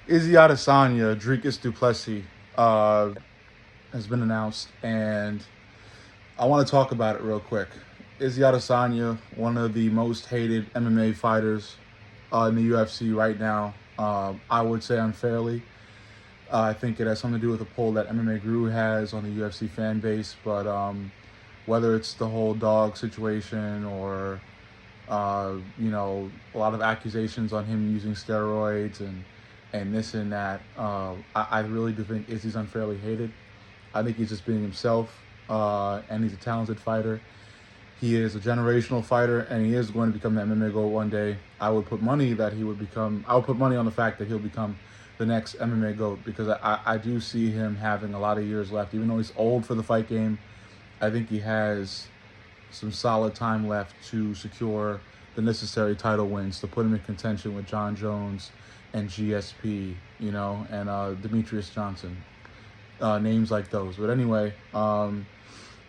Izzy Adesanya, Dricus Duplessis has been announced, and I want to talk about it real quick. Izzy Adesanya, one of the most hated MMA fighters in the UFC right now. I would say unfairly. I think it has something to do with a poll that MMA Guru has on the UFC fan base, but whether it's the whole dog situation or a lot of accusations on him using steroids and this and that. I really do think Izzy's unfairly hated. I think he's just being himself, and he's a talented fighter. He is a generational fighter, and he is going to become the MMA GOAT one day. I would put money that he would become. I would put money on the fact that he'll become the next MMA GOAT because I do see him having a lot of years left. Even though he's old for the fight game, I think he has some solid time left to secure the necessary title wins to put him in contention with John Jones and GSP, and Demetrius Johnson, names like those. But anyway,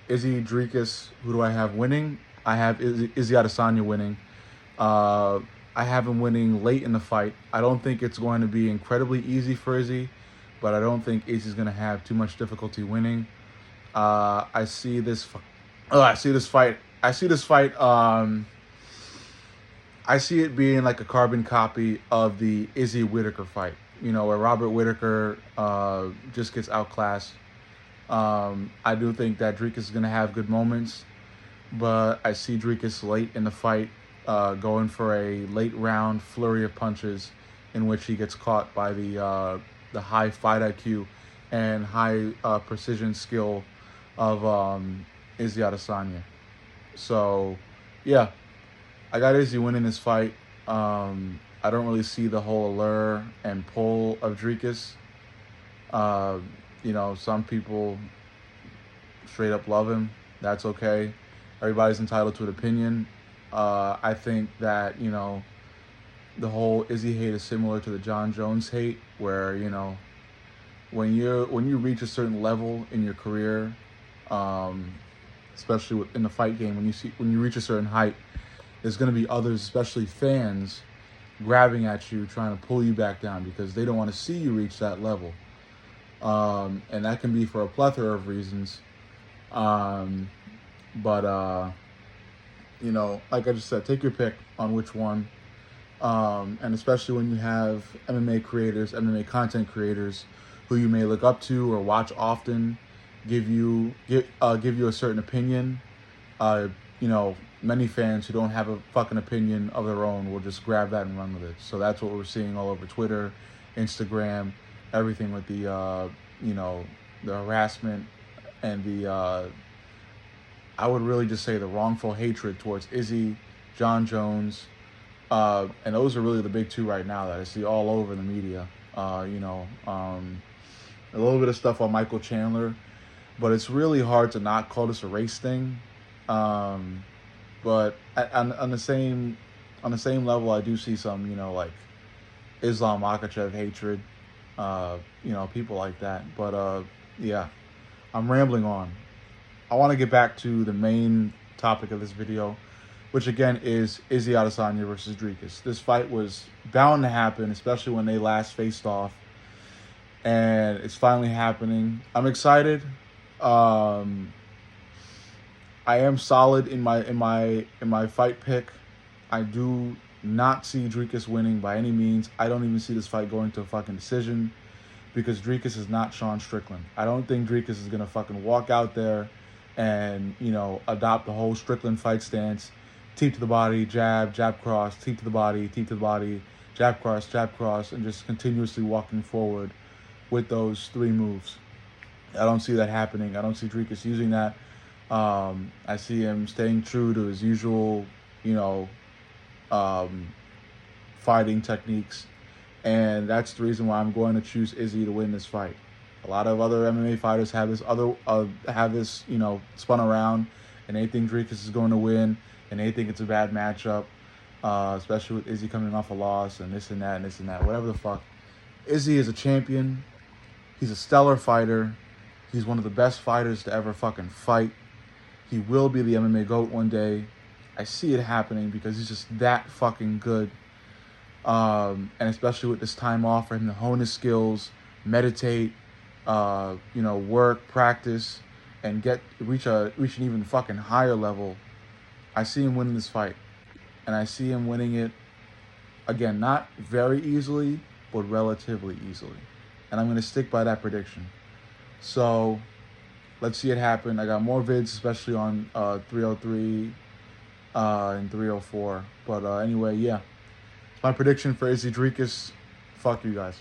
Izzy Dricus, who do I have winning? I have Izzy Adesanya winning. I have him winning late in the fight. I don't think it's going to be incredibly easy for Izzy, but I don't think Izzy's going to have too much difficulty winning. I see this. I see this fight. I see this fight. I see it being like a carbon copy of the Izzy Whitaker fight. Where Robert Whitaker just gets outclassed. I do think that Dricus is going to have good moments, but I see Dricus late in the fight going for a late round flurry of punches in which he gets caught by the high fight IQ and high precision skill of Izzy Adesanya. So, yeah, I got Izzy winning this fight. I don't really see the whole allure and pull of Dricus. Some people straight up love him. That's okay. Everybody's entitled to an opinion. I think that, the whole Izzy hate is similar to the John Jones hate, where, when you reach a certain level in your career, especially in the fight game, when you reach a certain height, there's going to be others, especially fans, grabbing at you, trying to pull you back down because they don't want to see you reach that level. And that can be for a plethora of reasons. But like I just said, take your pick on which one. And especially when you have MMA creators, MMA content creators who you may look up to or watch often, give you a certain opinion. Many fans who don't have a fucking opinion of their own will just grab that and run with it. So that's what we're seeing all over Twitter, Instagram, everything with the harassment and I would really just say the wrongful hatred towards Izzy, John Jones, and those are really the big two right now that I see all over the media. A little bit of stuff on Michael Chandler, but it's really hard to not call this a race thing. But on the same level, I do see some, like Islam Makhachev hatred, people like that. But yeah, I'm rambling on. I want to get back to the main topic of this video, which again is Izzy Adesanya versus Dricus. This fight was bound to happen, especially when they last faced off, and it's finally happening. I'm excited. I am solid in my fight pick. I do not see Dricus winning by any means. I don't even see this fight going to a fucking decision because Dricus is not Sean Strickland. I don't think Dricus is gonna fucking walk out there and adopt the whole Strickland fight stance: teep to the body, jab, jab cross, teep to the body, jab cross, and just continuously walking forward with those three moves. I don't see that happening. I don't see Dricus using that. I see him staying true to his usual, fighting techniques, and that's the reason why I'm going to choose Izzy to win this fight. A lot of other MMA fighters have this spun around, and they think Dricus is going to win, and they think it's a bad matchup, especially with Izzy coming off a loss and this and that and this and that, whatever the fuck. Izzy is a champion. He's a stellar fighter. He's one of the best fighters to ever fucking fight. He will be the MMA GOAT one day. I see it happening because he's just that fucking good. And especially with this time off for him to hone his skills, meditate, work, practice, and reach an even fucking higher level. I see him winning this fight, and I see him winning it again, not very easily, but relatively easily. And I'm gonna stick by that prediction. So let's see it happen. I got more vids, especially on 303 and 304. But anyway, yeah. It's my prediction for Izzy Drikas. Fuck you guys.